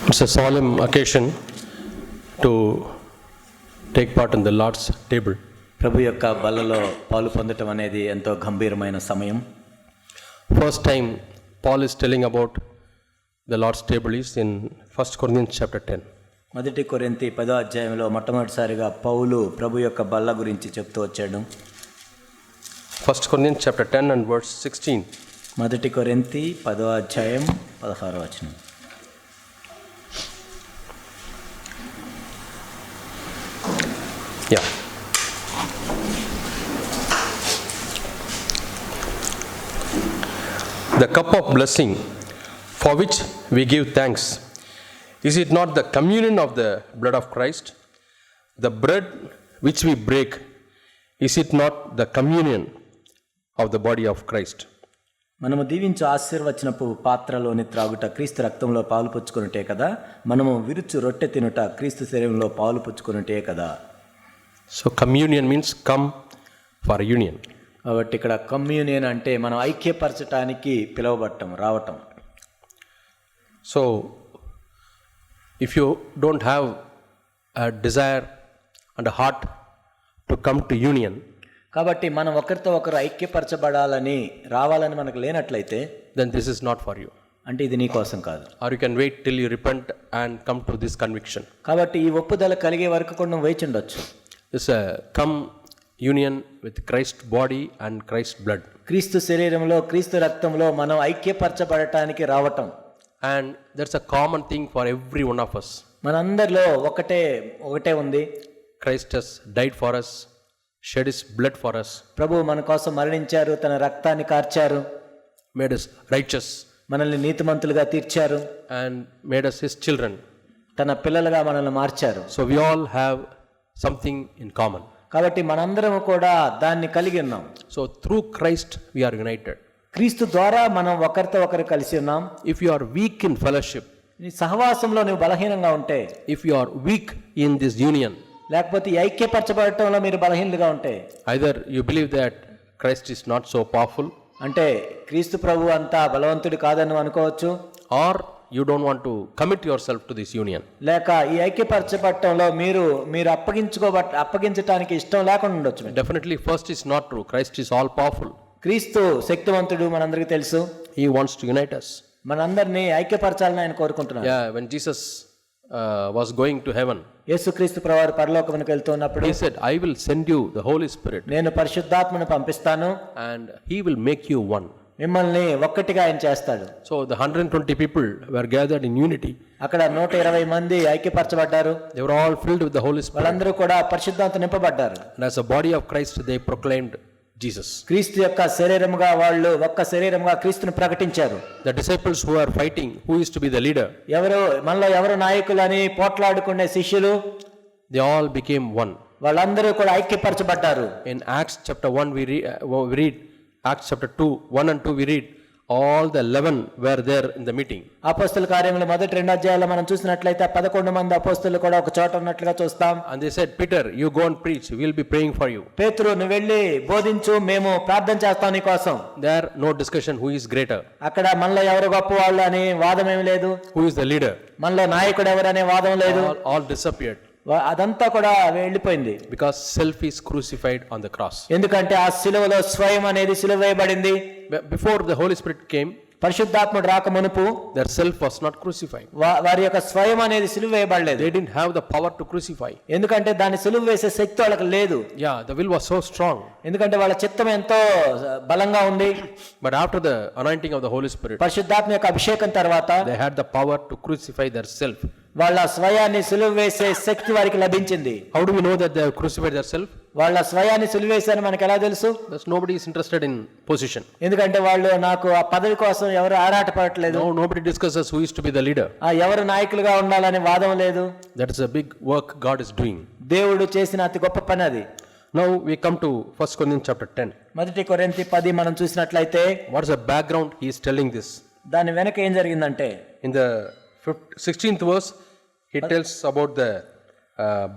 It's a solemn occasion to take part in the Lord's table. ప్రభు యొక్క బల్లలో పాలు పొందటం అనేది ఎంతో గంభీరమైన సమయం. First time Paul is telling about the Lord's table is in 1 Corinthians chapter 10. మొదటి కొరింథీ 10వ అధ్యాయంలో మొట్టమొదటిసారిగా పౌలు ప్రభు యొక్క బల్ల గురించి చెప్తూ వచ్చాడు. 1 Corinthians chapter 10 and verse 16. మొదటి కొరింథీ 10వ అధ్యాయం 16వ వచనం. Yeah. The cup of blessing for which we give thanks, is it not the communion of the blood of Christ? The bread which we break, is it not the communion of the body of Christ? మనము దీవించు ఆశీర్వచనపు పాత్రలోని త్రాగుట క్రీస్తు రక్తంలో పాలు పుచ్చుకొనుటే కదా, మనము విరుచు రొట్టె తినుట క్రీస్తు శరీరంలో పాలు పుచ్చుకొనుటే కదా. So communion means come for union. కాబట్టి ఇక్కడ కమ్యూనియన్ అంటే మనం ఐక్యపరచటానికి పిలువబడటం, రావటం. So if you don't have a desire and a heart to come to union, కాబట్టి మనం ఒకరితో ఒకరు ఐక్యపరచబడాలని రావాలని మనకు లేనట్లయితే then this is not for you. అంటే ఇది నీ కోసం కాదు. Or you can wait till you repent and come to this conviction. కాబట్టి ఈ ఒప్పుదల కలిగే వరకు కూడా నువ్వు వేచి ఉండొచ్చు. This come union with Christ body and Christ blood. క్రీస్తు శరీరంలో క్రీస్తు రక్తంలో మనం ఐక్యపరచబడటానికి రావటం. And that's a common thing for every one of us. మనందరిలో ఒకటే ఉంది. Christ has died for us, shed his blood for us. ప్రభువు మన కోసం మరణించారు, తన రక్తాన్ని కార్చారు, made us righteous, మనల్ని నీతిమంతులుగా తీర్చారు, and made us his children. తన పిల్లలుగా మనల్ని మార్చారు. So we all have something in common. కాబట్టి మనందరం కూడా దాన్ని కలిగి ఉన్నాం. So through Christ we are united. క్రీస్తు ద్వారా మనం ఒకరితో ఒకరు కలిసి ఉన్నాం. If you are weak in fellowship, నీ సహవాసంలో నువ్వు బలహీనంగా ఉంటే, if you are weak in this union, లేకపోతే ఈ ఐక్యపరచబడటంలో మీరు బలహీనులుగా ఉంటే, either you believe that Christ is not so powerful, అంటే క్రీస్తు ప్రభు అంతా బలవంతుడు కాదని నువ్వు అనుకోవచ్చు, or you don't want to commit yourself to this union. లేక ఈ ఐక్యపరచబడటంలో మీరు అప్పగించడానికి ఇష్టం లేకుండా ఉండొచ్చు. Definitely first is not true. Christ is all powerful. క్రీస్తు శక్తివంతుడు, మనందరికీ తెలుసు. He wants to unite us. మనందరినీ ఐక్యపరచాలని ఆయన కోరుకుంటున్నాడు. Yeah, when Jesus was going to heaven, యేసుక్రీస్తు ప్రభువు పరలోకమునకు వెళ్తున్నప్పుడు he said, I will send you the Holy Spirit, నేను పరిశుద్ధాత్మను పంపిస్తాను, and he will make you one. మిమ్మల్ని ఒక్కటిగా ఆయన చేస్తాడు. So the 120 people were gathered in unity. అక్కడ 120 మంది ఐక్యపరచబడ్డారు. They were all filled with the Holy Spirit. వాళ్ళందరూ కూడా పరిశుద్ధాత్మ నింపబడ్డారు. And as a body of Christ, they proclaimed Jesus. క్రీస్తు యొక్క శరీరముగా వాళ్ళు ఒక్క శరీరముగా క్రీస్తును ప్రకటించారు. The disciples who are fighting, who is to be the leader, మనలో ఎవరు నాయకులని పోట్లాడుకునే శిష్యులు, they all became one. వాళ్ళందరూ కూడా ఐక్యపరచబడ్డారు. In Acts chapter 1 we read Acts chapter 2 1 and 2 we read all the 11 were there in the meeting. అపోస్తల కార్యములు మొదటి 2 అధ్యాయాల్లో మనం చూసినట్లయితే 11 మంది అపోస్తలులు కూడా ఒక చోట ఉన్నట్లుగా చూస్తాం. And they said, Peter, you go and preach, we will be praying for you. పేతురు, నువ్వు వెళ్ళి బోధించు, మేము ప్రార్థన చేస్తాం నీ కోసం. There no discussion who is greater, అక్కడ మనలో ఎవరు గొప్పవాళ్ళు అని వాదం ఏమీ లేదు. who is the leader, మనలో నాయకుడు ఎవరనే వాదం లేదు. all disappeared. అదంతా కూడా వెళ్ళిపోయింది. Because self is crucified on the cross. ఎందుకంటే ఆ సిలువలో స్వయం అనేది సిలువ వేయబడింది. Before the Holy Spirit came, పరిశుద్ధాత్ముడు రాక మునుపు their self was not crucified. వారి యొక్క స్వయం అనేది సిలువ వేయబడలేదు. They didn't have the power to crucify. ఎందుకంటే దాన్ని సిలువ వేసే శక్తి వాళ్ళకి లేదు. Yeah, the will was so strong. ఎందుకంటే వాళ్ళ చిత్తం ఎంతో బలంగా ఉంది. But after the anointing of the Holy Spirit, పరిశుద్ధాత్మ యొక్క అభిషేకం తర్వాత they had the power to crucify their self. వాళ్ళ స్వయాన్ని సిలువ వేసే శక్తి వారికి లభించింది. How do we know that they have crucified their self? వాళ్ళ స్వయాన్ని సిలువ వేశారని మనకు ఎలా తెలుసు? Because nobody is interested in position. ఎందుకంటే వాళ్ళు నాకు ఆ పదవి కోసం ఎవరు ఆరాటపడట్లేదు. No, nobody discusses who is to be the leader. ఎవరు నాయకులుగా ఉండాలని వాదం లేదు. That is a big work God is doing. దేవుడు చేసిన అతి గొప్ప పని అది. Now we come to 1 Corinthians chapter 10. మొదటి కొరింథీ 10 మనం చూసినట్లయితే What is the background he is telling this? దాని వెనక ఏం జరిగిందంటే, In the 16th verse he tells about the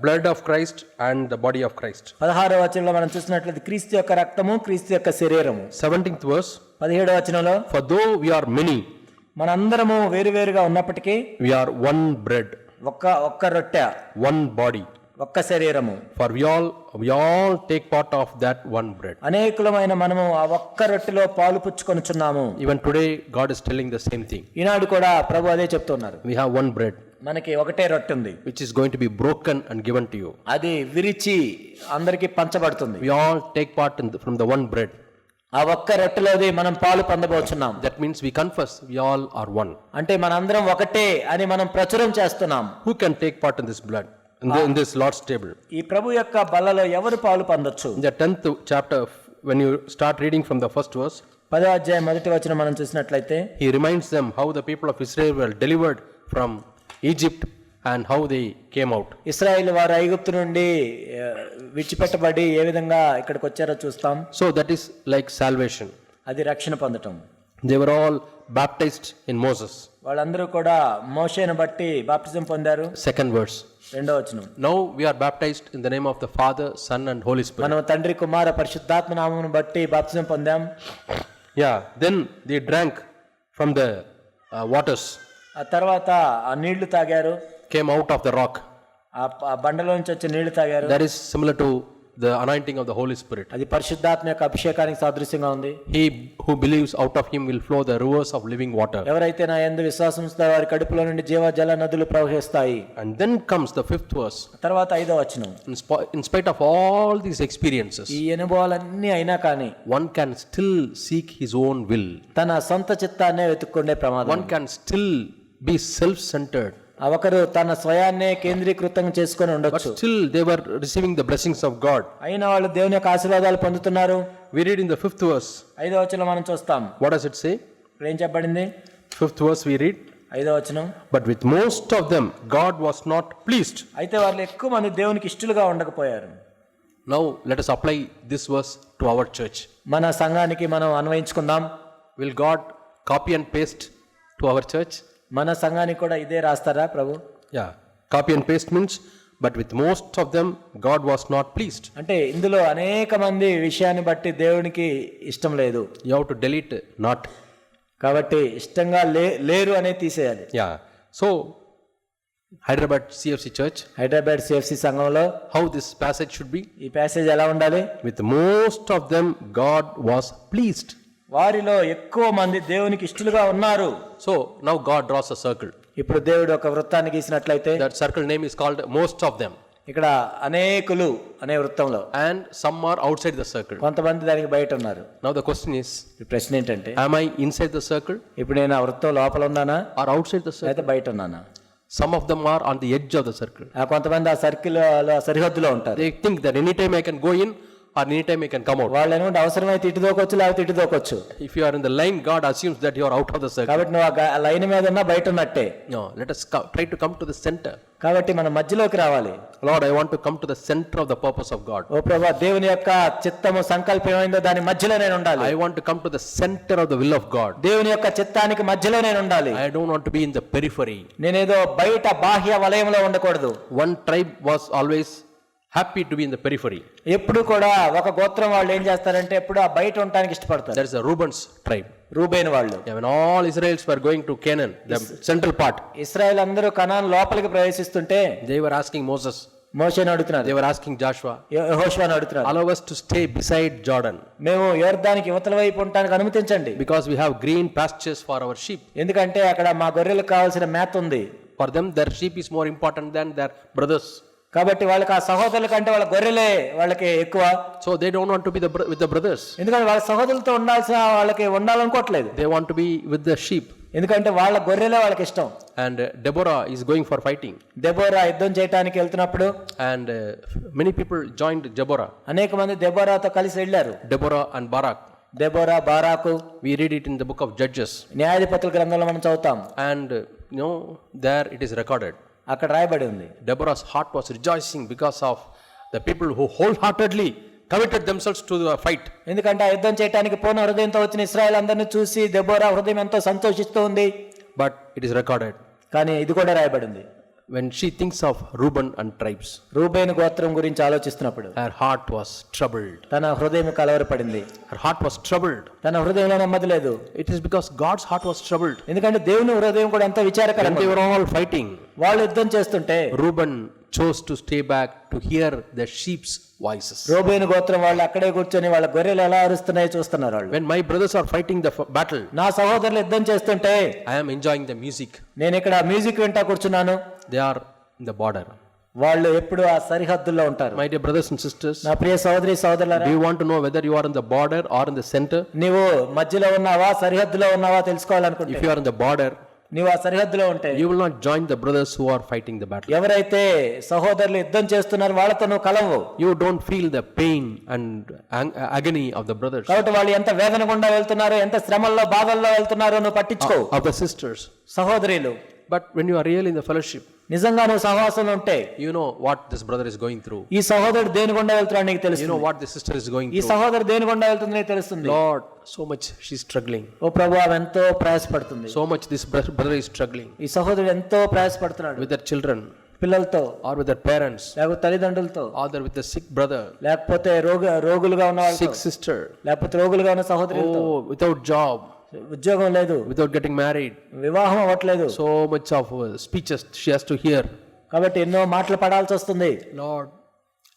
blood of Christ and the body of Christ. 16వ వచనంలో మనం చూసినట్లయితే క్రీస్తు యొక్క రక్తము, క్రీస్తు యొక్క శరీరము. 17th verse, 17వ వచనంలో, for though we are many, మనందరము వేరువేరుగా ఉన్నప్పటికీ we are one bread, ఒక్క రొట్టె, one body. ఒక్క శరీరము. For we all take part of that one bread. అనేకులమైన మనము ఆ ఒక్క రొట్టెలో పాలు పుచ్చుకొనుచున్నాము. Even today, God is telling the same thing. ఈనాడు కూడా ప్రభు అదే చెప్తున్నారు. We have one bread, మనకి ఒకటే రొట్టె ఉంది, which is going to be broken and given to you. అది విరిచి అందరికి పంచబడుతుంది. We all take part from the one bread. ఆ ఒక్క రొట్టెలోది మనం పాలు పొందబోచున్నాం. That means we confess we all are one. అంటే మనందరం ఒకటే అని మనం ప్రచురం చేస్తున్నాం. Who can take part in this blood, in this Lord's table? ఈ ప్రభు యొక్క బల్లలో ఎవరు పాలు పొందొచ్చు? In the 10th chapter, when you start reading from the first verse, 10వ అధ్యాయం మొదటి వచనం మనం చూసినట్లయితే he reminds them how the people of Israel were delivered from Egypt and how they came out. ఇశ్రాయేలు వారు ఐగుప్తు నుండి విడిచిపెట్టబడి ఏ విధంగా ఇక్కడికి వచ్చారో చూస్తాం. So that is like salvation. అది రక్షణ పొందటం. They were all baptized in Moses. వాళ్ళందరూ కూడా మోషేను బట్టి బాప్టిజం పొందారు. Second verse. రెండో వచనం. Now we are baptized in the name of the Father, Son and Holy Spirit. మనం తండ్రి కుమార పరిశుద్ధాత్మ నామమును బట్టి baptism పొందాం. Yeah, then they drank from the waters, ఆ తర్వాత ఆ నీళ్లు తాగారు. came out of the rock. ఆ బండలో నుంచి వచ్చే నీళ్లు తాగారు. That is similar to the anointing of the Holy Spirit. అది పరిశుద్ధాత్మ యొక్క అభిషేకానికి సాదృశ్యంగా ఉంది. He who believes, out of him will flow the rivers of living water. ఎవరైతే నా యందు విశ్వాసం ఉంచుతారో వారి కడుపులో నుండి జీవజల నదులు ప్రవహిస్తాయి. And then comes the 5th verse. తర్వాత 5వ వచనం. In spite of all these experiences, ఈ అనుభవాలన్నీ అయినా కానీ one can still seek his own will. తన సొంత చిత్తాన్నే వెతుక్కుండే ప్రమాదం. One can still be self-centered. ఒకరు తన స్వయాన్నే కేంద్రీకృతం చేసుకొని But ఉండొచ్చు. still they were receiving the blessings of God. అయినా వాళ్ళు దేవుని యొక్క ఆశీర్వాదాలు పొందుతున్నారు. We read in the 5th verse. 5వ వచనం మనం చూస్తాం. What does it say? ఇప్పుడు ఏం చెప్పబడింది? 5th verse we read. 5వ వచనం. But with most of them God was not pleased. అయితే వాళ్ళు ఎక్కువ మంది దేవునికి ఇష్టలుగా ఉండకపోయారు. Now let us apply this verse to our church. మన సంఘానికి మనం అన్వయించుకుందాం. Will God copy and paste to our church? మన సంఘానికి కూడా ఇదే రాస్తారా ప్రభు? Yeah. Copy and paste means, but with most of them God was not pleased. అంటే ఇందులో అనేక మంది విషయాన్ని బట్టి దేవునికి ఇష్టం లేదు. You have to delete not. కాబట్టి ఇష్టంగా లేరు అనేది తీసేయాలి. Yeah. So Hyderabad CFC church, Hyderabad CFC సంఘంలో how this passage should be? ఈ ప్యాసేజ్ ఎలా ఉండాలి? With most of them God was pleased. వారిలో ఎక్కువ మంది దేవునికి ఇష్టలుగా ఉన్నారు. So now God draws a circle. ఇప్పుడు దేవుడు ఒక వృత్తాన్ని గీసినట్లయితే That circle name is called most of them. ఇక్కడ అనేకులు అనే వృత్తంలో And some are outside the circle. కొంతమంది దానికి బయట ఉన్నారు. Now the question is, ఈ ప్రశ్న ఏంటంటే, am I inside the circle ఇప్పుడు నేను ఆ వృత్తం లోపల ఉన్నానా or outside the circle? అయితే బయట ఉన్నానా? Some of them are on the edge of the circle. కొంతమంది ఆ సర్కిల్ సరిహద్దులో ఉంటారు. They think that anytime I can go in or anytime I can come out. వాళ్ళు ఏమంటే అవసరమైతే ఇటు దూకొచ్చు లేకపోతే ఇటు దూకొచ్చు. If you are in the line, God assumes that you are out of the circle. కాబట్టి నువ్వు ఆ లైన్ మీద ఉన్నా బయట ఉన్నట్టే. No, let us try to come to the center. కాబట్టి మనం మధ్యలోకి రావాలి. Lord, I want to come to the center of the purpose of God. ఓ ప్రభువా, దేవుని యొక్క చిత్తము సంకల్పం ఏమైందో దాని మధ్యలో నేను ఉండాలి. I want to come to the center of the will of God. దేవుని యొక్క చిత్తానికి మధ్యలో నేను ఉండాలి. I don't want to be in the periphery. నేనేదో బయట బాహ్య వలయంలో ఉండకూడదు. One tribe was always happy to be in the periphery. ఎప్పుడు కూడా ఒక గోత్రం వాళ్ళు ఏం చేస్తారంటే ఎప్పుడు ఆ బయట ఉండడానికి ఇష్టపడతారు. That is the Reuben's tribe. Reuben వాళ్ళు. Yeah, when all Israelites were going to Canaan, the central part, Israel అందరూ కనాన్ లోపలికి ప్రవేశిస్తుంటే they were asking Moses, మోషేని అడుగుతున్నారు, they were asking Joshua, యెహోషువని అడుగుతున్నారు, allow us to stay beside Jordan మేము యోర్దానికి యువతల వైపు ఉండడానికి అనుమతించండి. because we have green pastures for our sheep. ఎందుకంటే అక్కడ మా గొర్రెలకు కావాల్సిన మేత ఉంది. For them, their sheep is more important than their brothers. కాబట్టి వాళ్ళకి ఆ సహోదరుల కంటే వాళ్ళ గొర్రెలే వాళ్ళకి ఎక్కువ. So they don't want to be with the brothers. ఎందుకంటే వాళ్ళ సహోదరులతో ఉండాల్సిన వాళ్ళకి ఉండాలనుకోవట్లేదు. They want to be with the sheep. ఎందుకంటే వాళ్ళ గొర్రెలే వాళ్ళకి ఇష్టం. And Deborah is going for fighting. Deborah యుద్ధం చేయడానికి వెళ్తున్నప్పుడు And many people joined Deborah. అనేక మంది దెబోరాతో కలిసి వెళ్ళారు. Deborah and Barak. Deborah, Barak. We read it in the book of Judges. న్యాయాధిపతుల గ్రంథంలో మనం చదువుతాం. And there it is recorded. అక్కడ రాయబడి ఉంది. Deborah's heart was rejoicing because of the people who wholeheartedly committed themselves to the fight. ఎందుకంటే ఆ యుద్ధం చేయడానికి పూర్ణ హృదయంతో వచ్చిన ఇశ్రాయేల్ అందరిని చూసి దెబోరా హృదయం ఎంతో సంతోషిస్తూ ఉంది. But it is recorded. కానీ ఇది కూడా రాయబడింది. when she thinks of Reuben and tribes, Reuben గోత్రం గురించి ఆలోచిస్తున్నప్పుడు her heart was troubled. తన హృదయం కలవరపడింది. Her heart was troubled. తన హృదయంలో నెమ్మది లేదు. It is because God's heart was troubled. ఎందుకంటే దేవుని హృదయం కూడా ఎంత When విచారకరంగా they were all fighting, వాళ్ళు యుద్ధం చేస్తుంటే Reuben chose to stay back to hear the sheep's voices. Reuben గోత్రం వాళ్ళు అక్కడే కూర్చొని వాళ్ళ గొర్రెలు ఎలా అరుస్తున్నాయో చూస్తున్నారు వాళ్ళు. When my brothers are fighting the battle, నా సహోదరులు యుద్ధం చేస్తుంటే I am enjoying the music. నేను ఇక్కడ మ్యూజిక్ వింటా కూర్చున్నాను. They are in the border. వాళ్ళు ఎప్పుడు ఆ సరిహద్దుల్లో ఉంటారు. My dear brothers and sisters, నా ప్రియ సహోదరి సహోదరులారా, do you want to know whether you are in the border or in the center? నీవు మధ్యలో ఉన్నావా సరిహద్దులో ఉన్నావా తెలుసుకోవాలనుకుంటే, If you are in the border, నీవు ఆ సరిహద్దులో ఉంటే you will not join the brothers who are fighting the battle. ఎవరైతే సహోదరులు యుద్ధం చేస్తున్నారు వాళ్ళతో నువ్వు కలవు. You don't feel the pain and agony of the brothers, కాబట్టి వాళ్ళు ఎంత వేదన గుండా వెళ్తున్నారో, ఎంత శ్రమల్లో బాధల్లో వెళ్తున్నారో నువ్వు పట్టించుకో. of the sisters. సహోదరులు, But when you are really in the fellowship, నిజంగా నువ్వు సహవాసంలో ఉంటే you know what this brother is going through. ఈ సహోదరుడు దేని గుండా వెళ్తున్నాడు నీకు You know తెలుస్తుంది. what this sister is going ఈ through. సహోదరు దేని గుండా వెళ్తుంది నీకు తెలుస్తుంది. Lord, so much she's struggling. ఓ ప్రభు, ఆమె ఎంతో ప్రయాసపడుతుంది. So much this brother is struggling ఈ సహోదరుడు ఎంతో ప్రయాసపడుతున్నాడు with their children పిల్లలతో, or with their parents, లేకపోతే తల్లిదండ్రులతో, or with the sick brother, లేకపోతే రోగులుగా ఉన్న వాళ్ళతో, sick sister, లేకపోతే రోగులుగా ఉన్న సహోదరులతో. oh, without job, ఉద్యోగం లేదు, without getting married. వివాహం అవ్వట్లేదు. So much of speeches she has to hear. కాబట్టి ఎన్నో మాటలు పడాల్సి వస్తుంది. Lord,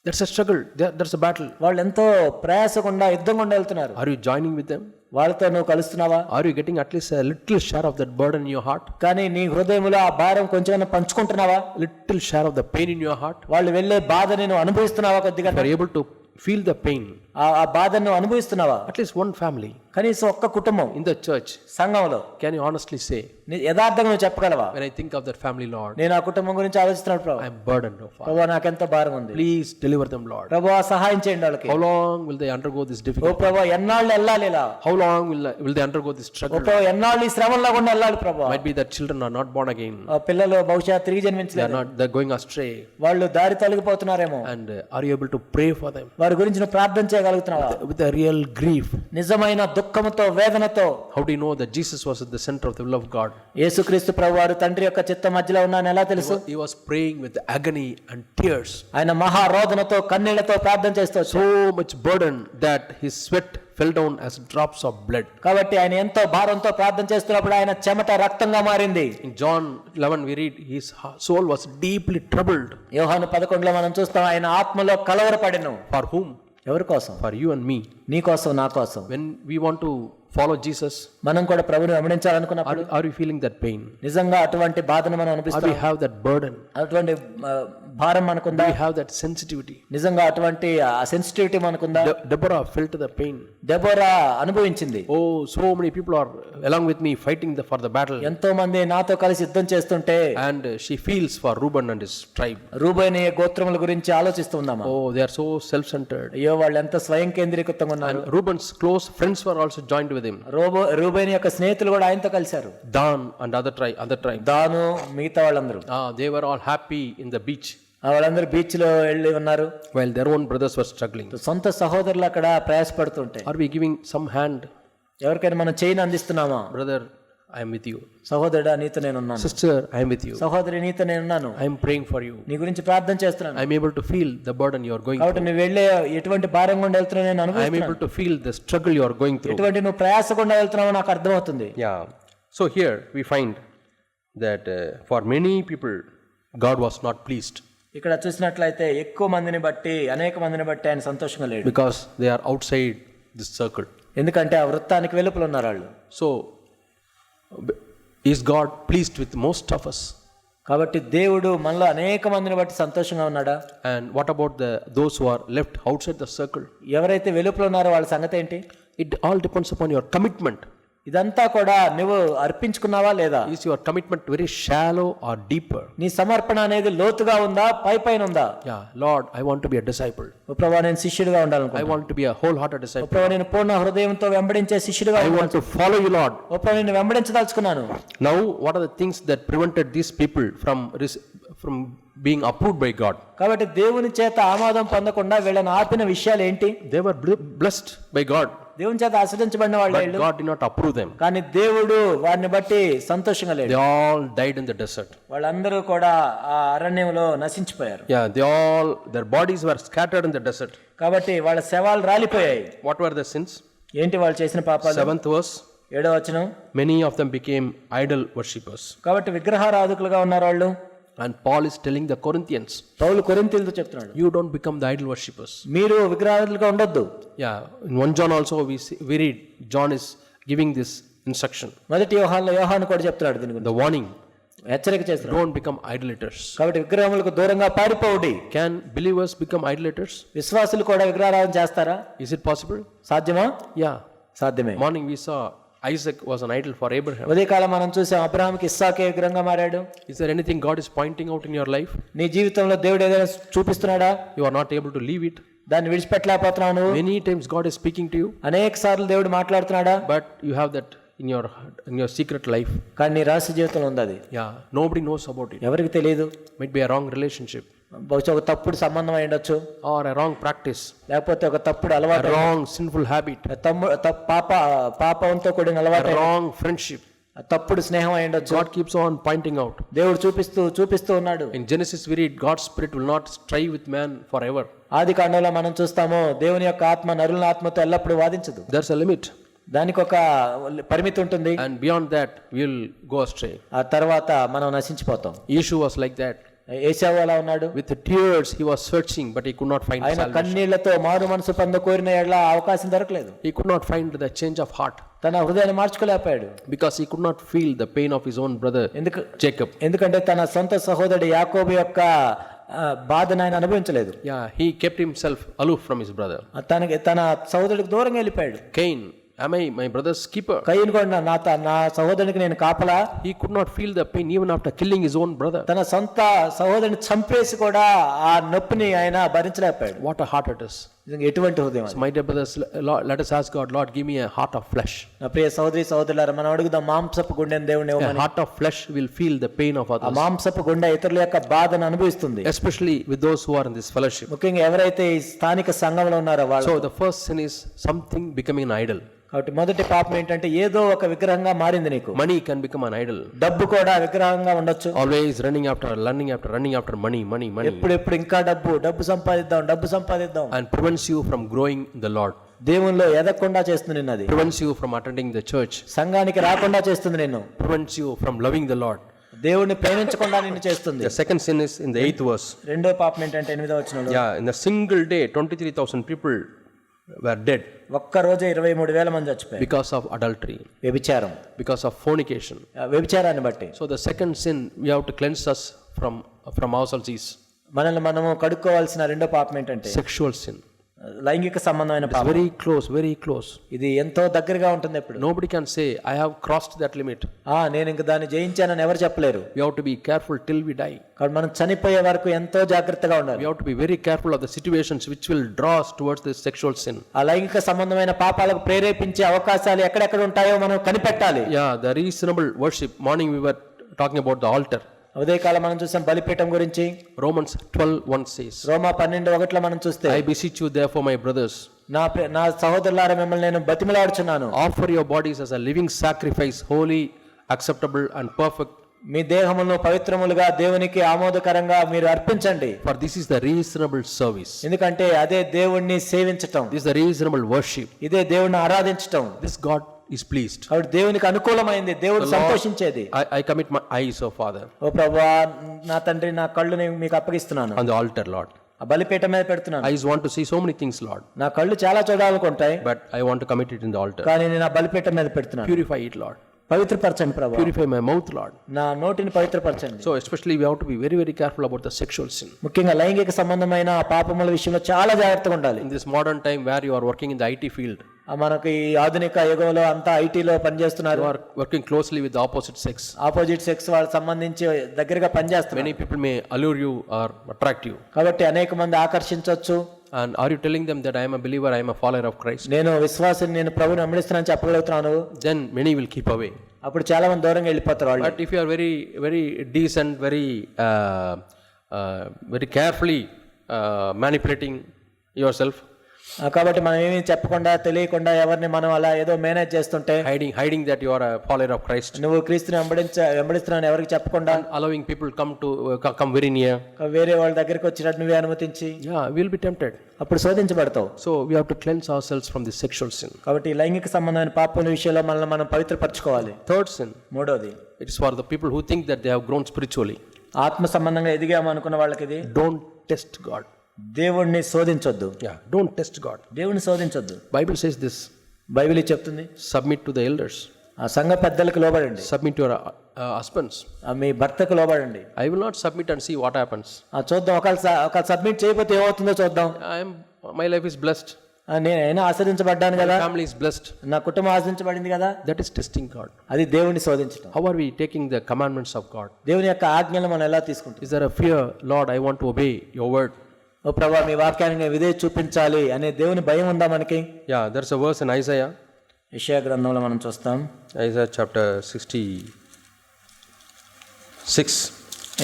that's a struggle. That's a battle. వాళ్ళు ఎంతో ప్రయాసకుండా యుద్ధం గుండా వెళ్తున్నారు. Are you joining with them? వాళ్ళతో నువ్వు కలుస్తున్నావా? Are you getting at least a little share of that burden in your heart? కానీ నీ హృదయంలో ఆ భారం కొంచెం పంచుకుంటున్నావా? Little share of the pain in your heart? వాళ్ళు వెళ్ళే బాధని నువ్వు అనుభవిస్తున్నావా? కొద్దిగా If you are able to feel the pain, ఆ బాధను నువ్వు అనుభవిస్తున్నావా? at least one family కనీసం ఒక్క కుటుంబం in the church, సంఘంలో can you honestly say, యథార్థంగా నువ్వు చెప్పగలవా? when I think of that family, Lord, నేను ఆ కుటుంబం గురించి ఆలోచిస్తున్నాడు ప్రభు. I am burdened, oh Father. ప్రభు, నాకెంత భారం ఉంది. Please deliver them, Lord. ప్రభు, సహాయం చేయండి వాళ్ళకి. How long will they undergo this oh difficulty? ప్రభు, ఎన్నాళ్ళు వెళ్ళాలి ఇలా? How long will they undergo this oh struggle? ప్రభు, ఎన్నాళ్ళు ఈ శ్రమంలో కూడా వెళ్ళాలి ప్రభు. Might be that children are not born again. ఆ పిల్లలు బహుశా తిరిగి They are జన్మించలేదు, not. They're going astray. వాళ్ళు దారి తొలగిపోతున్నారేమో. And are you able to pray for them వారి గురించి నువ్వు ప్రార్థన చేయగలుగుతున్నావా? with a real grief? నిజమైన దుఃఖముతో, వేదనతో. How do you know that Jesus was at the center of the will of God? యేసుక్రీస్తు ప్రభువారు తండ్రి యొక్క చిత్త మధ్యలో ఉన్నాను ఎలా తెలుసు? He was praying with agony and tears, ఆయన మహారోదనతో కన్నీళ్లతో ప్రార్థన చేస్తూ so much burden that his sweat fell down as drops of blood. కాబట్టి ఆయన ఎంతో భారంతో ప్రార్థన చేస్తున్నప్పుడు ఆయన చెమట రక్తంగా మారింది. In John 11 we read his soul was deeply troubled. యోహాను 11లో మనం చూస్తాం ఆయన ఆత్మలో కలవరపడెను. For whom? ఎవరి కోసం? For you and me. నీ కోసం, నా కోసం. When we want to follow Jesus, మనం కూడా ప్రభువుని వెంబడించాలనుకున్నప్పుడు are you feeling that pain? నిజంగా అటువంటి బాధను మనం Or అనిపిస్తాం. we have that burden? అటువంటి భారం మనకుందా? We have that sensitivity? నిజంగా అటువంటి సెన్సిటివిటీ మనకుందా? Deborah felt the pain. Deborah అనుభవించింది. Oh, so many people are along with me fighting for the battle, ఎంతో మంది నాతో కలిసి యుద్ధం చేస్తుంటే and she feels for Reuben and his tribe. రూబేని గోత్రముల గురించి ఆలోచిస్తున్నామా? Oh, they are so self-centered. అయ్యో, వాళ్ళు ఎంత స్వయం కేంద్రీకృతంగా ఉన్నారు. And Reuben's close friends were also joined with him. రూబేని యొక్క స్నేహితులు కూడా ఆయనతో కలిశారు. Dan and other tribe. దాను, మిగతా వాళ్ళందరూ They were all happy in the beach, వాళ్ళందరూ బీచ్ లో వెళ్ళి ఉన్నారు. while their own brothers were struggling. సొంత సహోదరులు అక్కడ ప్రయాసపడుతుంటే Are we giving some hand? ఎవరికైనా మనం చేయిని అందిస్తున్నామా? Brother, I am with you. సహోదరుడా, నీతో నేనున్నాను. Sister, I am with you. సహోదరి, నీతో నేనున్నాను. I am praying for you. నీ గురించి ప్రార్థన చేస్తున్నాను. I am able to feel the burden you are going కాబట్టి through. నువ్వు వెళ్ళే ఎటువంటి భారం గుండా వెళ్తున్నావు నేను I am అనుభవిస్తున్నాను. able to feel the struggle you are going through. ఎటువంటి నువ్వు ప్రయాస గుండా వెళ్తున్నావో నాకు అర్థమవుతుంది. Yeah. So here we find that for many people, God was not pleased ఇక్కడ చూసినట్లయితే ఎక్కువ మందిని బట్టి, అనేక మందిని బట్టి ఆయన సంతోషంగా లేడు. because they are outside this circle. ఎందుకంటే ఆ వృత్తానికి వెలుపల ఉన్నారు వాళ్ళు. So, is God pleased with most of us? కాబట్టి దేవుడు మనలో అనేక మందిని బట్టి సంతోషంగా ఉన్నాడా? And what about those who are left outside the circle? ఎవరైతే వెలుపల ఉన్నారో వాళ్ళ సంగతి ఏంటి? It all depends upon your commitment. ఇదంతా కూడా నువ్వు అర్పించుకున్నావా లేదా? Is your commitment very shallow or deeper? నీ సమర్పణ అనేది లోతుగా ఉందా, పైపైన ఉందా? Yeah, Lord, I want to be a disciple. ఓ ప్రభువా, నేను శిష్యుడిగా I ఉండాలనుకుంటున్నాను. want to be a wholehearted oh disciple. ప్రభువా, నేను పూర్ణ హృదయంతో వెంబడించే శిష్యుడిగా I want to follow you, Lord. ఓ ప్రభువా, నేను వెంబడించదలుచుకున్నాను. Now, what are the things that prevented these people from being approved by God? కాబట్టి దేవుని చేత ఆమోదం పొందకుండా వీళ్ళని ఆపిన విషయాలు ఏంటి? They were blessed by God. దేవుని చేత ఆశ్రయించబడిన వాళ్ళు But వీళ్ళు. God did not approve them. కానీ దేవుడు వారిని బట్టి సంతోషంగా లేడు. They all died in the desert. వాళ్ళందరూ కూడా ఆ అరణ్యంలో నశించిపోయారు. Yeah, their bodies were scattered in the desert. కాబట్టి వాళ్ళ శవాలు రాలిపోయాయి. What were the sins? ఏంటి వాళ్ళు చేసిన పాపాలు? 7th verse. 7వ వచనం. Many of them became idol worshippers. కాబట్టి విగ్రహారాధకులుగా ఉన్నారు వాళ్ళు. And Paul is telling the Corinthians, పౌలు కొరింథీయులతో చెప్తున్నాడు, you don't become the idol worshippers. మీరు విగ్రహారాధకులుగా ఉండొద్దు. Yeah, in 1 John also we read John is giving this instruction. మొదటి యోహాను కూడా చెప్తున్నాడు దీని గురించి, The warning, హెచ్చరిక చేస్తున్నాడు. don't become idolaters. కాబట్టి విగ్రహములకు దూరంగా పారిపోవుడి. Can believers become idolaters? విశ్వాసులు కూడా విగ్రహారాధన చేస్తారా? Is it possible? సాధ్యమా? Yeah. సాధ్యమే. Morning we saw Isaac was an idol for Abraham. ఉదయకాలం మనం చూసాం అబ్రహాంకి ఇస్సాకే విగ్రహంగా మారాడు. Is there anything God is pointing out in your life? నీ జీవితంలో దేవుడు ఏదైనా చూపిస్తున్నాడా? You are not able to leave it. దాన్ని విడిచిపెట్టలేకపోతున్నావు నువ్వు. Many times God is speaking to you, అనేక సార్లు దేవుడు మాట్లాడుతున్నాడా? but you have that in your secret life. కానీ నీ రహస్య జీవితంలో ఉంది అది. Yeah, nobody knows about it. ఎవరికి తెలియదు. Might be a wrong relationship, బహుశా ఒక తప్పుడు సంబంధం అయి ఉండొచ్చు, or a wrong practice, లేకపోతే ఒక తప్పుడు a అలవాటు, wrong sinful habit, పాపంతో కూడిన అలవాటు, a wrong friendship. తప్పుడు స్నేహం అయి ఉండొచ్చు. God keeps on pointing out. దేవుడు చూపిస్తూ ఉన్నాడు. In Genesis we read, God's spirit will not strive with man forever. ఆది కాండంలో మనం చూస్తాము, దేవుని యొక్క ఆత్మ నరుల ఆత్మతో ఎల్లప్పుడూ వాదించదు. There's a limit, దానికి ఒక పరిమితి ఉంటుంది. and beyond that we will go astray. ఆ తర్వాత మనం నశించిపోతాం. Yeshua was like that. ఏశావు అలా ఉన్నాడు. With tears he was searching, but he could not find ఆయన salvation. కన్నీళ్లతో మారు మనసు పొంద కోరిన ఎడల అవకాశం దొరకలేదు. He could not find the change of heart, తన హృదయాన్ని మార్చుకోలేకపోయాడు. because he could not feel the pain of his own brother Jacob. ఎందుకంటే తన సొంత సహోదరుడు యాకోబు యొక్క బాధను ఆయన అనుభవించలేదు. Yeah, he kept himself aloof from his brother. తన సహోదరుడికి దూరంగా వెళ్ళిపోయాడు. Cain, am I my brother's keeper? కయీను కూడా నా సహోదరునికి నేను కాపలా. He could not feel the pain even after killing his own brother. తన సొంత సహోదరుని చంపేసి కూడా ఆ నొప్పిని ఆయన భరించలేకపోయాడు. What a heart it is. ఎటువంటి హృదయం అది. So my dear brothers, let us ask God, Lord, give me a heart of flesh. నా ప్రియ సహోదరులారా, మనం అడుగుదాం, మాంసపు గుండెని దేవుని A ఇవ్వమని. heart of flesh will feel the pain of ఆ others, మాంసపు గుండె ఇతరుల యొక్క బాధను అనుభవిస్తుంది. especially with those who are in this fellowship. ముఖ్యంగా ఎవరైతే ఈ స్థానిక సంఘంలో ఉన్నారో వాళ్ళు. So the first sin is something becoming an idol. కాబట్టి మొదటి పాపం ఏంటంటే ఏదో ఒక విగ్రహంగా మారింది నీకు. Money can become an idol. డబ్బు కూడా విగ్రహంగా ఉండొచ్చు. Always running after money. ఎప్పుడు ఇంకా డబ్బు సంపాదిద్దాం And prevents you from growing in the Lord. దేవునిలో ఎదగకుండా చేస్తుంది నిన్ను అది. Prevents you from attending the church. సంఘానికి రాకుండా చేస్తుంది నిన్ను. Prevents you from loving the Lord. దేవుణ్ణి ప్రేమించకుండా నిన్ను చేస్తుంది. The second sin is in the 8th verse. రెండో పాపం ఏంటంటే 8వ వచనంలో. Yeah, in a single day 23,000 people were dead ఒక్క రోజే 23,000 మంది చచ్చిపోయారు. because of adultery, వ్యభిచారం, because of fornication. వ్యభిచారాన్ని బట్టి. So the second sin we have to cleanse us from ourselves is మనల్ని మనము కడుక్కోవాల్సిన రెండో పాపం ఏంటంటే sexual sin. లైంగిక సంబంధమైన It's పాపం. very close. ఇది ఎంతో దగ్గరగా ఉంటుంది. ఎప్పుడు Nobody can say I have crossed that limit. నేను ఇంక దాన్ని జయించానని ఎవరు చెప్పలేరు. We have to be careful till we die. కాబట్టి మనం చనిపోయే వరకు ఎంతో జాగ్రత్తగా ఉండాలి. We have to be very careful of the situations which will draw us towards this sexual sin. ఆ లైంగిక సంబంధమైన పాపాలకు ప్రేరేపించే అవకాశాలు ఎక్కడెక్కడ ఉంటాయో మనం కనిపెట్టాలి. Yeah, the reasonable worship. Morning we were talking about the altar. ఉదయకాలం మనం చూసాం బలిపీఠం గురించి. Romans 12:1 says, రోమా 12:1 మనం చూస్తే, I beseech you therefore my brothers, నా సహోదరులారా మిమ్మల్ని నేను బతిమలాడుచున్నాను, offer your bodies as a living sacrifice, holy, acceptable and perfect. మీ దేహములను పవిత్రములుగా దేవునికి ఆమోదకరంగా మీరు అర్పించండి. For this is the reasonable service. ఎందుకంటే అదే దేవుణ్ణి సేవించటం. This is the reasonable worship. ఇదే దేవుణ్ణి ఆరాధించటం. This God is pleased. కాబట్టి దేవునికి అనుకూలమైంది, దేవుడు సంతోషించేది. I commit my eyes, O Father, ఓ ప్రభువా, నా తండ్రి, నా కళ్ళు నేను మీకు అప్పగిస్తున్నాను. on the altar, Lord. ఆ బలిపీఠం మీద పెడుతున్నాను. Eyes want to see so many things, Lord, నా కళ్ళు చాలా చూడాలనుకుంటాయి, but I want to commit it in the altar. కానీ నేను ఆ బలిపీఠం మీద పెడుతున్నాను. Purify it, Lord. పవిత్రపరచండి ప్రభువా. Purify my mouth, Lord. నా నోటిని పవిత్రపరచండి. So especially we have to be very careful about the sexual sin. ముఖ్యంగా లైంగిక సంబంధమైన పాపముల విషయంలో చాలా జాగ్రత్తగా ఉండాలి. In this modern time where you are working in the IT field, మనకి ఈ ఆధునిక యుగంలో అంతా ఐటీలో పనిచేస్తున్నారు. you are working closely with the opposite sex. Opposite sex వాళ్ళకి సంబంధించి దగ్గరగా పనిచేస్తున్నారు. Many people may allure you or attract you. కాబట్టి అనేక మంది ఆకర్షించవచ్చు. And are you telling them that I am a believer, I am a follower of Christ? నేను విశ్వాసం, నేను ప్రభువుని వెంబడిస్తున్నానని చెప్పగలుగుతున్నాను. Then many will keep away. అప్పుడు చాలా మంది దూరంగా వెళ్ళిపోతారు వాళ్ళు. But if you are very decent, very carefully manipulating yourself, కాబట్టి మనం ఏమీ చెప్పకుండా తెలియకుండా ఎవరిని మనం అలా ఏదో మేనేజ్ చేస్తుంటే, hiding that you are a follower of Christ, నువ్వు క్రీస్తుని వెంబడిస్తున్నాను ఎవరికి చెప్పకుండా, allowing people come very near. వేరే వాళ్ళ దగ్గరికి వచ్చినట్టు నువ్వే అనుమతించి, Yeah, we will be tempted. అప్పుడు శోధించబడతావు. So we have to cleanse ourselves from the sexual sin. కాబట్టి లైంగిక సంబంధమైన పాపం విషయంలో మనల్ని మనం పవిత్రపరచుకోవాలి. Third sin, మూడోది, it is for the people who think that they have grown spiritually. ఆత్మ సంబంధంగా ఎదిగాము అనుకున్న వాళ్ళకి ఇది, Don't test God. దేవుణ్ణి శోధించొద్దు. Yeah, don't test God. దేవుణ్ణి శోధించొద్దు. Bible says this, బైబిల్ చెప్తుంది, submit to the elders, ఆ సంఘ పెద్దలకు లోబడండి, submit to your husbands. మీ భర్తకు లోబడండి. I will not submit and see what happens. చూద్దాం, ఒకళ్ళు సబ్మిట్ చేయకపోతే ఏమవుతుందో చూద్దాం. My life is blessed. నేనైనా ఆశ్రదించబడ్డాను కదా, Family is blessed. నా కుటుంబం ఆశ్రదించబడింది కదా. That is testing God. అది దేవుణ్ణి శోధించడం. How are we taking the commandments of God? దేవుని యొక్క ఆజ్ఞలను మనం ఎలా తీసుకుంటాం? Is there a fear, Lord, I want to obey your word? ఓ ప్రభువా, మీ వాక్యాన్ని విధేయ చూపించాలి అనే దేవుని భయం ఉందా మనకి? Yeah, there's a verse in Isaiah. యెషయా గ్రంథంలో మనం చూస్తాం, Isaiah chapter 66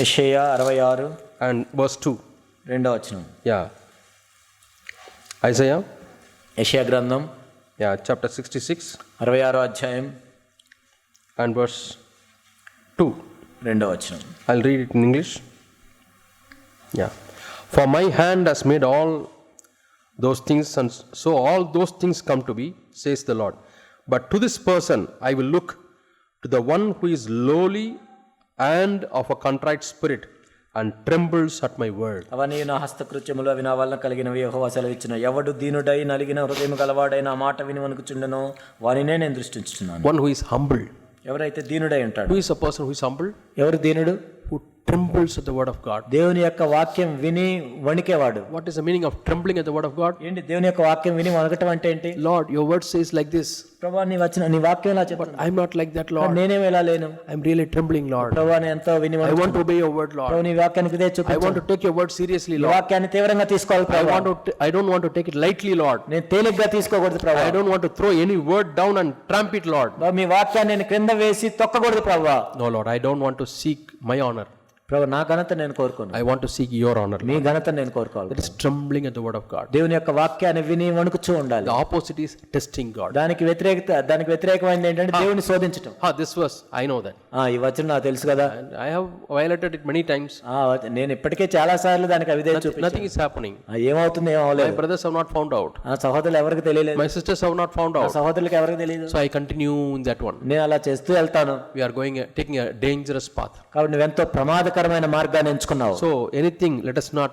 యెషయా 66 and verse 2. రెండో వచనం. Yeah. Isaiah, యెషయా గ్రంథం yeah, chapter 66 66 అధ్యాయం and verse 2. రెండో వచనం. I'll read it in English. Yeah. For my hand has made all those things, and so all those things come to be, says the Lord. But to this person I will look, to the one who is lowly and of a contrite spirit, and trembles at my word. అవన్నీ నా హస్తకృత్యములు, అవి నా వలన కలిగినవి, యెహోవా సెలవిచ్చును. ఎవడు దీనుడై నలిగిన హృదయం గలవాడైన ఆ మాట విని వణుకుచుండెనో వానినే నేను దృష్టించుచున్నాను. One who is humble. ఎవరైతే దీనుడై ఉంటాడు. Who is a person who is humble? ఎవరు దీనుడు? Who trembles at the word of God. దేవుని యొక్క వాక్యం విని వణికేవాడు. What is the meaning of trembling at the word of God? ఏంటి దేవుని యొక్క వాక్యం విని వణకటం అంటే ఏంటి? Lord, your word says like this. ప్రభువా, నీ వాక్యం ఇలా చెప్పు. I'm not like that, Lord. నేనేం ఇలా లేను. I'm really trembling, Lord. ప్రభువా, నేను ఎంతో విని I want to obey your word, Lord. నీ వాక్యానికి విధేయత చూపించు. I want to take your word seriously, ఈ Lord. వాక్యాన్ని తీవ్రంగా తీసుకోవాలి ప్రభువా. I don't want to take it lightly, Lord. నేను తేలిగ్గా తీసుకోకూడదు ప్రభువా. I don't want to throw any word down and tramp it, Lord. మీ వాక్యాన్ని నేను క్రింద వేసి తొక్కకూడదు ప్రభువా. No, Lord, I don't want to seek my honor. ప్రభు, నా ఘనత నేను కోరుకోను. I want to seek your honor. మీ ఘనత నేను కోరుకోవాలి. That is trembling at the word of God. దేవుని యొక్క వాక్యాన్ని విని వణుకుచూ ఉండాలి. The opposite is testing God. దానికి వ్యతిరేకమైనది ఏంటంటే దేవుని శోధించడం. This verse, I know that. ఈ వచనం నాకు తెలుసు కదా. And I have violated it many times. నేను ఇప్పటికే చాలా సార్లు దానికి అవిధేయత చూపించాను. Nothing is happening. ఏమవుతుంది, ఏమవలేదు. My brothers have not found out. సహోదరులు ఎవరికి తెలియలేదు. My sisters have not found out. సహోదరులకు ఎవరికి తెలియదు. So I continue in that one. నేను అలా చేస్తూ వెళ్తాను. We are taking a dangerous path. కాబట్టి నువ్వెంతో ప్రమాదకరమైన మార్గాన్ని ఎంచుకున్నావు. So anything, let us not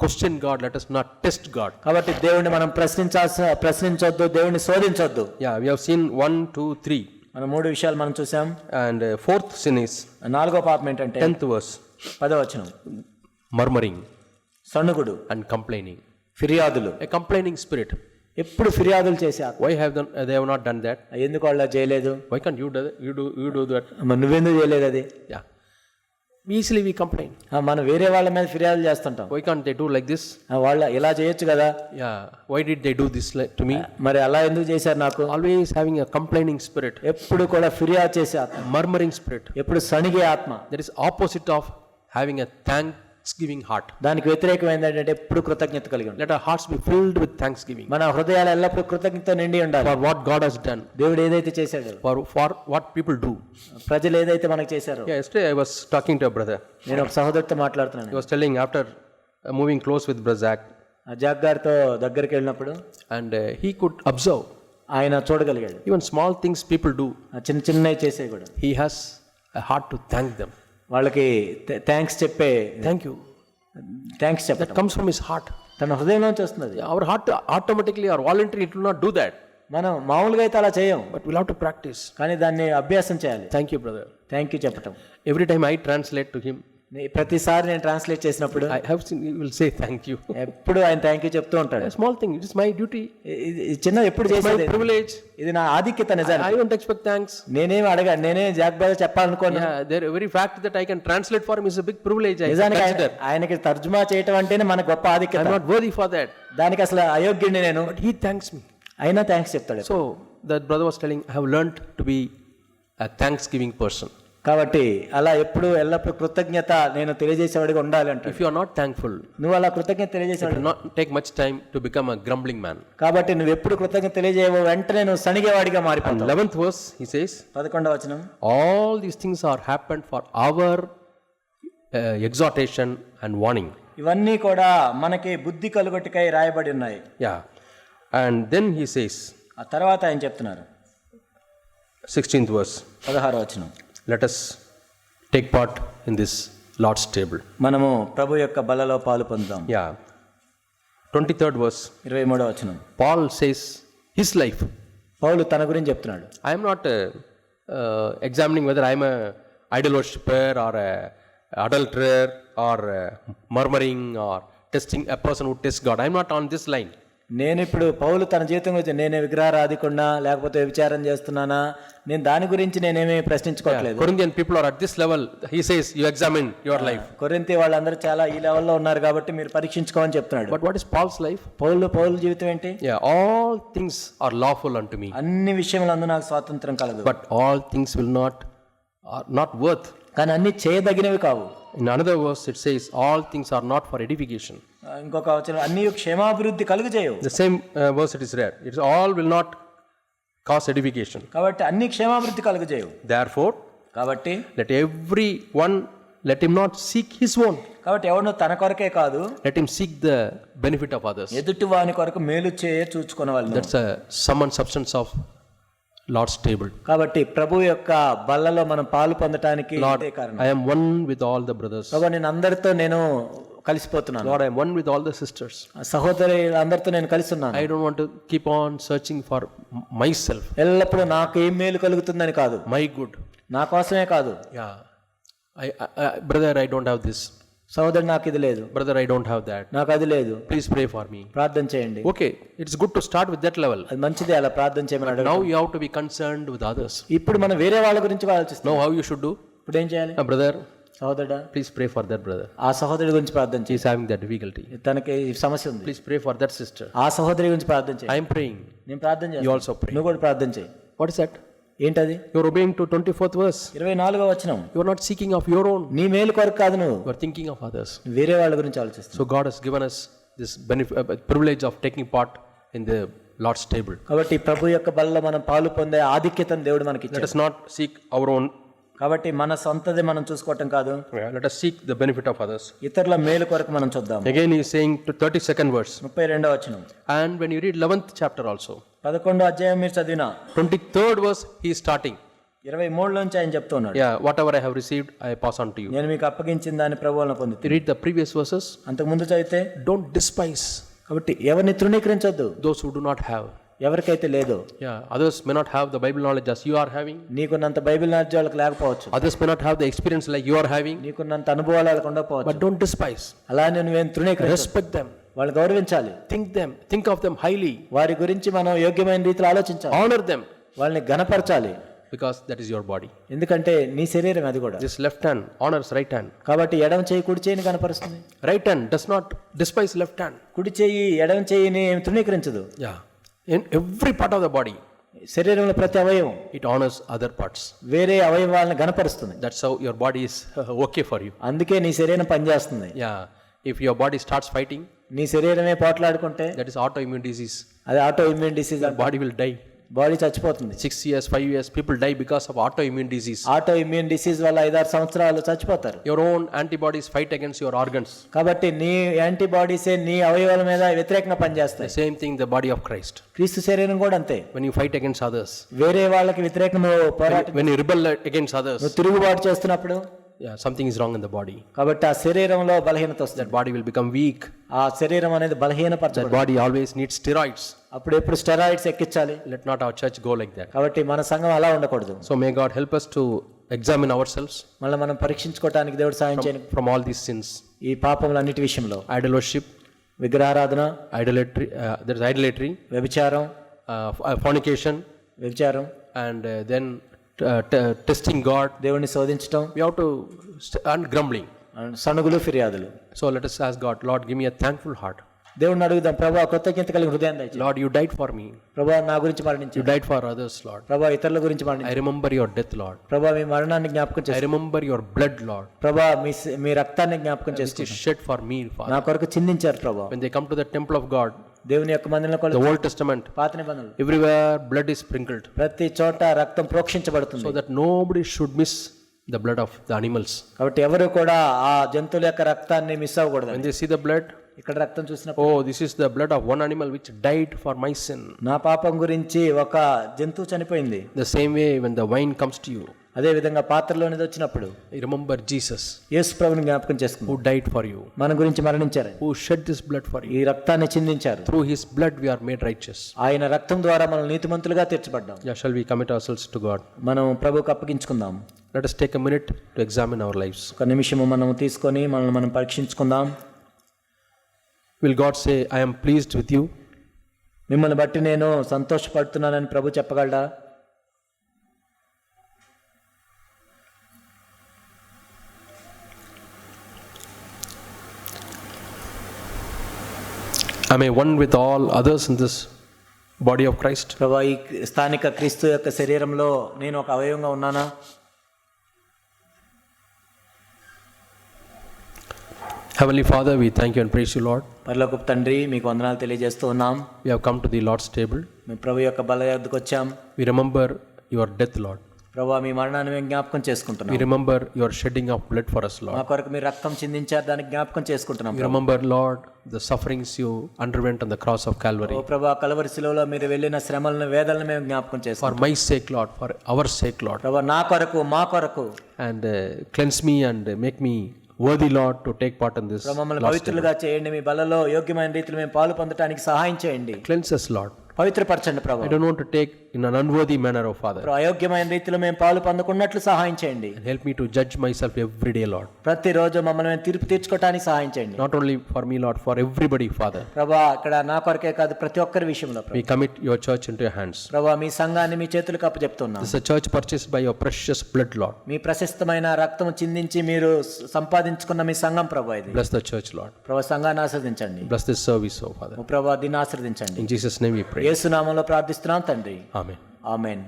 question God, let us not test God. కాబట్టి దేవుణ్ణి మనం ప్రశ్నించొద్దు, దేవుణ్ణి శోధించొద్దు. Yeah, we have seen 1, 2, 3. మనం 3 విషయాలు మనం చూసాం. And fourth sin is 4వ పాపం ఏంటంటే 10th verse. 10వ వచనం. Murmuring సణుగుడు and complaining. ఫిర్యాదులు. A complaining spirit. ఎప్పుడు ఫిర్యాదులు చేసే ఆత్మ. Why have they have not done that? ఎందుకు వాళ్ళు చేయలేదు? Why can't you do that? నువ్వెందుకు చేయలేదు అది? Yeah. Easily we complain. మనం వేరే వాళ్ళ మీద ఫిర్యాదులు చేస్తుంటాం. Why can't they do like this? వాళ్ళు ఇలా చేయొచ్చు కదా. Yeah. Why did they do this to me? మరి అలా ఎందుకు చేశారు నాకు? Always having a complaining spirit. ఎప్పుడు కూడా ఫిర్యాదు చేసే ఆత్మ. Murmuring spirit. ఎప్పుడు సణిగే ఆత్మ. That is opposite of having a thanksgiving heart. దానికి వ్యతిరేకమైనది ఏంటంటే ఎప్పుడు కృతజ్ఞత కలిగి ఉండాలి. Let our hearts be filled with thanksgiving. మన హృదయాలు ఎల్లప్పుడూ కృతజ్ఞతతో నిండి ఉండాలి. For what God has done. దేవుడు ఏదైతే చేశాడో. For what people do. ప్రజలు ఏదైతే మనకు చేశారో. Yeah, yesterday I was talking to a brother. నేను ఒక సహోదరుడితో మాట్లాడుతున్నాను. He was telling after moving close with Brother Zach. Jack గారితో దగ్గరికి వెళ్ళినప్పుడు. And he could observe. ఆయన చూడగలిగాడు. Even small things people do. చిన్నవి చేసే కూడా. He has a heart to thank them. వాళ్ళకి థ్యాంక్స్ చెప్పే. Thank you. థ్యాంక్స్ చెప్పడం. That comes from his heart. తన హృదయం నుంచి వస్తుంది. Our heart automatically or voluntarily it will not do that. మనం మామూలుగా అయితే అలా చేయం. But we'll have to practice. కానీ దాన్ని అభ్యాసం చేయాలి. Thank you, brother. Thank you చెప్పటం. Every time I translate to him, ప్రతిసారి నేను ట్రాన్స్లేట్ చేసినప్పుడు I have seen he will say thank you. ఎప్పుడు ఆయన థ్యాంక్ యూ చెప్తూ ఉంటాడు. A small thing, it is my duty. చిన్న ఎప్పుడు చేసేది. My privilege. ఇది నా ఆధిక్యత నిజానికి. I don't expect thanks. నేనేం అడగాను, నేనే జాక్ బ్రదర్ చెప్పాలనుకోను. Yeah, the very fact that I can translate for him is a big privilege. I నిజానికి consider. ఆయనకి తర్జుమా చేయటం అంటేనే మన గొప్ప ఆధిక్యత. I'm not worthy for that. దానికి అసలు అయోగ్యుడిని నేను. But he thanks me. అయినా థ్యాంక్స్ చెప్తాడు. So that brother was telling, I have learned to be a thanksgiving person. కాబట్టి అలా ఎల్లప్పుడు కృతజ్ఞత నేను తెలియజేసేవాడిగా ఉండాలి అంటే If you are not thankful, నువ్వు అలా కృతజ్ఞత it తెలియజేసేవాడు will not take much time to become a grumbling man. కాబట్టి నువ్వు ఎప్పుడు కృతజ్ఞత తెలియజేయవు వెంటనే నువ్వు సణిగేవాడిగా And మారిపోతావు. 11th verse, he says, 11వ వచనం all these things are happened for our exhortation and warning. ఇవన్నీ కూడా మనకి బుద్ధి కలుగొట్టుకై రాయబడి ఉన్నాయి. Yeah. And then he says, ఆ తర్వాత ఆయన చెప్తున్నారు 16th verse, 16వ వచనం, let us take part in this Lord's table. మనము ప్రభు యొక్క బలలో పాలు పొందుదాం. Yeah. 23rd verse, 23వ వచనం, Paul says his life. పౌలు తన గురించి చెప్తున్నాడు. I am not examining whether I am a idol worshipper or a adulterer or murmuring or testing a person who tests God. I am not on this line. నేను ఇప్పుడు పౌలు తన జీవితం గురించి నేనే విగ్రహారాధికున్నా లేకపోతే విచారం చేస్తున్నానా, నేను దాని గురించి నేనేమీ ప్రశ్నించుకోవట్లేదు. Corinthian people are at this level. He says you examine your life. కొరింథీ వాళ్ళందరూ చాలా ఈ లెవెల్లో ఉన్నారు కాబట్టి మీరు పరీక్షించుకోమని చెప్తున్నాడు. But what is Paul's life? పౌలు జీవితం ఏంటి? Yeah, all things are lawful unto me, అన్ని విషయములందు నాకు స్వాతంత్రం కలదు, but all things are not worth. కానీ అన్ని చేయదగినవి కావు. In another verse it says all things are not for edification. ఇంకొక వచనం, అన్ని క్షేమాభివృద్ధి కలుగజేయవు. The same verse it is read. It's all will not cause edification. కాబట్టి అన్ని క్షేమాభివృద్ధి కలుగజేయవు. Therefore, కాబట్టి let him not seek his own. కాబట్టి ఎవడు తన కొరకే కాదు, Let him seek the benefit of others. ఎదుటి వాని కొరకు మేలు చూచుకునే వాళ్ళు. That's a sum and substance of Lord's table. కాబట్టి ప్రభు యొక్క బల్లలో మనం పాలు పొందటానికి Lord, ఇదే కారణం. I am one with all the brothers. ప్రభు నేను అందరితో నేను కలిసిపోతున్నాను. Lord, I am one with all the sisters. సహోదరులందరితో నేను కలిసి ఉన్నాను. I don't want to keep on searching for myself, ఎల్లప్పుడూ నాకు ఏం మేలు కలుగుతుందని కాదు, my good. నా కోసమే కాదు. Yeah. Brother, I don't have this. సహోదరు నాకు ఇది లేదు, Brother, I don't have that. నాకు అది లేదు, Please pray for me. ప్రార్థన చేయండి. Okay, it's good to start with that level. అది మంచిదే, అలా ప్రార్థన చేయమని అడగ. Now you have to be concerned with others. ఇప్పుడు మనం వేరే వాళ్ళ గురించి ఆలోచిస్తాం. Know how you should do? ఇప్పుడు ఏం చేయాలి? Brother, సహోదరుడా, please pray for that brother. ఆ సహోదరుడి గురించి ప్రార్థన He చేయి, is having that difficulty. తనకి ఈ సమస్య ఉంది. Please pray for that sister. ఆ సహోదరి గురించి ప్రార్థన చేయి. I am praying. నేను ప్రార్థన You చేస్తాను, also pray. నువ్వు కూడా ప్రార్థన చేయి. What is that? ఏంటది? You are obeying to 24th verse. 24వ వచనం, You are not seeking of your own. నీ మేలు కొరకు కాదు, నువ్వు You are thinking of others. వేరే వాళ్ళ గురించి ఆలోచిస్తావు. So God has given us this privilege of taking part in the Lord's table. కాబట్టి ప్రభు యొక్క బలలో మనం పాలు పొందే ఆధిక్యతను దేవుడు మనకి Let ఇచ్చాడు. us not seek our own. కాబట్టి మన సొంతది మనం చూసుకోవటం కాదు, Let us seek the benefit of others. ఇతరుల మేలు కొరకు మనం చూద్దాం. Again he is saying to 32nd verse. 32వ వచనం, And when you read 11th chapter also, 11వ అధ్యాయం మీరు చదివిన 23rd verse he is starting. 23 నుంచి ఆయన చెప్తున్నాడు, Yeah, whatever I have received, I pass on to you. నేను మీకు అప్పగించిన దాన్ని ప్రభు వలన పొందుతాను. You read the previous verses. అంతకు ముందు చదివితే, Don't despise కాబట్టి ఎవరిని తృణీకరించొద్దు, those who do not have. ఎవరికైతే లేదో. Yeah, others may not have the Bible knowledge as you are having. నీకున్నంత బైబిల్ నాలెడ్జ్ వాళ్ళకి లేకపోవచ్చు, Others may not have the experience like you are having. నీకున్నంత అనుభవాలు వాళ్ళకి ఉండకపోవచ్చు. But don't despise. అలా నువ్వేం తృణీకరించొద్దు, Respect them. వాళ్ళు గౌరవించాలి, Think of them highly. వారి గురించి మనం యోగ్యమైన రీతిలో ఆలోచించాలి, Honor them, వాళ్ళని ఘనపరచాలి, because that is your body. ఎందుకంటే నీ శరీరం అది కూడా. This left hand honors right hand. కాబట్టి ఎడమ చేయి కుడి చేయిని కనపరుస్తుంది, Right hand does not despise left hand. కుడి చేయి ఎడమ చేయిని తృణీకరించదు. Yeah. In every part of the body, శరీరంలో ప్రతి అవయవం it honors other parts. వేరే అవయవాలను ఘనపరుస్తుంది. That's how your body is okay for you. అందుకే నీ శరీరం పనిచేస్తుంది. Yeah. If your body starts fighting, నీ శరీరమే పోట్లాడుకుంటే that is autoimmune disease. అది auto immune disease, Your body will die. Body చచ్చిపోతుంది. 6 years, 5 years, people die because of autoimmune disease. Auto immune disease వల్ల 5-6 సంవత్సరాలు చచ్చిపోతారు. Your own antibodies fight against your organs. కాబట్టి నీ యాంటీబాడీసే నీ అవయవాల మీద వ్యతిరేకంగా పనిచేస్తాయి. The same thing the body of Christ. క్రీస్తు శరీరం కూడా అంతే. When you fight against others, వేరే వాళ్ళకి వ్యతిరేకంగా పోరాటం, when you rebel against others, నువ్వు తిరుగుబాటు చేస్తున్నప్పుడు something is wrong in the body. కాబట్టి ఆ శరీరంలో బలహీనత వస్తుంది. That body will become weak. ఆ శరీరం అనేది That బలహీనపరచబడుతుంది. body always needs steroids. అప్పుడు ఎప్పుడు steroids ఎక్కించాలి. Let not our church go like that. కాబట్టి మన సంఘం అలా ఉండకూడదు. So may God help us to examine ourselves మళ్ళీ మనం పరీక్షించుకోవడానికి దేవుడు సాయం చేయను. from all these sins. ఈ పాపములన్నిటి విషయంలో Idol worship, విగ్రహారాధన, idolatry, there is idolatry, వ్యభిచారం, fornication, వ్యభిచారం, and then testing God. దేవుణ్ణి శోధించటం, We have to and grumbling. సణుగులు, ఫిర్యాదులు. So let us ask God, Lord, give me a thankful heart. దేవుడిని అడుగుదాం, ప్రభా కృతజ్ఞత కలిగిన హృదయం దయచేయండి. Lord, you died for me. ప్రభా నా గురించి You మరణించారు. died for others, Lord. ప్రభా ఇతరుల గురించి I మరణించారు. remember your death, Lord. ప్రభా మీ మరణాన్ని జ్ఞాపకం I చేస్తారు. remember your blood, Lord, ప్రభా మీ రక్తాన్ని జ్ఞాపకం which is చేసుకుంటారు. shed for me, Father. నా కొరకు చిందించారు ప్రభా. When they come to the temple of God, దేవుని యొక్క మందిరంలో the Old Testament, పాత నిబంధనలు everywhere blood is sprinkled ప్రతి చోట రక్తం ప్రోక్షించబడుతుంది. so that nobody should miss the blood of the animals. కాబట్టి ఎవరు కూడా ఆ జంతువుల యొక్క రక్తాన్ని మిస్ అవ్వకూడదు. When they see the blood, ఇక్కడ రక్తం చూసినప్పుడు oh, this is the blood of one animal which died for my sin. నా పాపం గురించి ఒక జంతువు చనిపోయింది. The same way, when the wine comes to you, అదే విధంగా పాత్రలోనిది వచ్చినప్పుడు you remember Jesus, యేసు ప్రభువుని జ్ఞాపకం చేసుకుంటాం. who died for you, మన గురించి మరణించారు, who shed this blood for you. ఈ రక్తాన్ని చిందించారు. Through his blood we are made righteous. ఆయన రక్తం ద్వారా మనం నీతిమంతులుగా తీర్చబడ్డాం. Yeah, shall we commit ourselves to God? మనం ప్రభువుకు అప్పగించుకుందాం. Let us take a minute to examine our lives. ఒక నిమిషము మనం తీసుకొని మనల్ని మనం పరీక్షించుకుందాం. Will God say, I am pleased with you? మిమ్మల్ని బట్టి నేను సంతోషపడుతున్నానని ప్రభు చెప్పగలడా? Am I one with all others in this body of Christ? ప్రభా ఈ స్థానిక క్రీస్తు యొక్క శరీరంలో నేను ఒక అవయవంగా ఉన్నానా? Heavenly Father, we thank you and praise you, Lord. పరలోకపు తండ్రి, మీకు వందనాలు తెలియజేస్తూ ఉన్నాం. We have come to the Lord's table. మేము ప్రభు యొక్క బల్ల యొద్దకు వచ్చాం. We remember your death, Lord. ప్రభా మీ మరణాన్ని మేము జ్ఞాపకం చేసుకుంటున్నాం. We remember your shedding of blood for us, మా Lord. కొరకు మీరు రక్తం చిందించారు, దానికి జ్ఞాపకం చేసుకుంటున్నాం. We remember, Lord, the sufferings you underwent on the cross of Calvary. ఓ ప్రభా, కలవరి శిలువలో మీరు వెళ్ళిన శ్రమలను, వేదనలను మేము జ్ఞాపకం For చేసుకుంటాం. my sake, Lord, for our sake, Lord. ప్రభా నా కొరకు, మా కొరకు And cleanse me and make me worthy, Lord, to take part in this. మమ్మల్ని Lord's table. పవిత్రులుగా చేయండి. మీ బలలో యోగ్యమైన రీతిలో మేము పాలు పొందడానికి సహాయం చేయండి. Cleanse us, Lord. పవిత్రపరచండి ప్రభా. I don't want to take in an unworthy manner, oh Father. అయోగ్యమైన రీతిలో మేము పాలు పొందకున్నట్లు సహాయం చేయండి. And help me to judge myself every day, Lord. ప్రతిరోజు మమ్మల్ని మేము తీర్పు తీర్చుకోవడానికి సహాయం చేయండి. Not only for me, Lord, for everybody, Father. ప్రభా ఇక్కడ నా కొరకే కాదు, ప్రతి ఒక్కరి విషయంలో We commit your church into your hands. ప్రభా మీ సంఘాన్ని మీ చేతులకు అప్పచెప్తున్నాం. This is a church purchased by your precious blood, Lord. మీ ప్రశస్తమైన రక్తం చిందించి మీరు సంపాదించుకున్న మీ సంఘం ప్రభా ఇది. Bless the church, Lord. ప్రభా సంఘాన్ని ఆశ్రదించండి. Bless this service, oh Father. ప్రభా దీన్ని ఆశ్రదించండి. In Jesus' name we pray. యేసు నామములో ప్రార్థిస్తున్నాం తండ్రి. Amen. ఆమేన్.